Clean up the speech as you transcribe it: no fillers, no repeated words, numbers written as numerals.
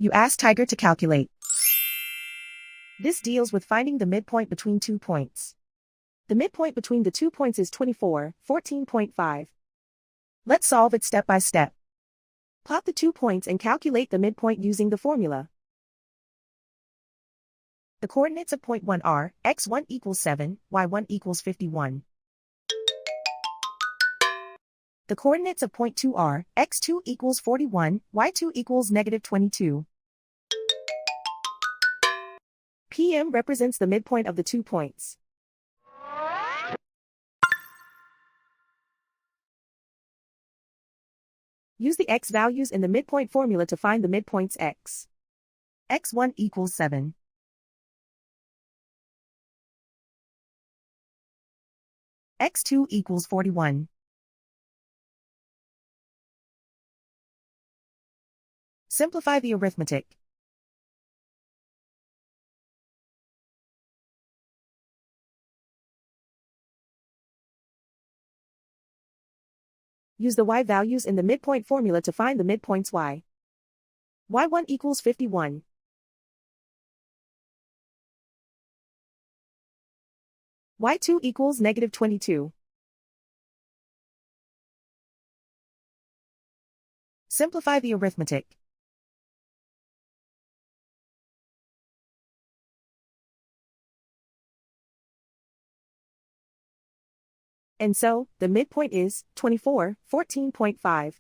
You ask Tiger to calculate. This deals with finding the midpoint between 2 points. The midpoint between the 2 points is 24, 14.5. Let's solve it step by step. Plot the 2 points and calculate the midpoint using the formula. The coordinates of point 1 are x1 equals 7, y1 equals 51. The coordinates of point 2 are x2 equals 41, y2 equals -22. PM represents the midpoint of the 2 points. Use the x values in the midpoint formula to find the midpoints x. x1 equals 7. x2 equals 41. Simplify the arithmetic. Use the y values in the midpoint formula to find the midpoints y. y1 equals 51. y2 equals -22. Simplify the arithmetic. And so, the midpoint is 24, 14.5.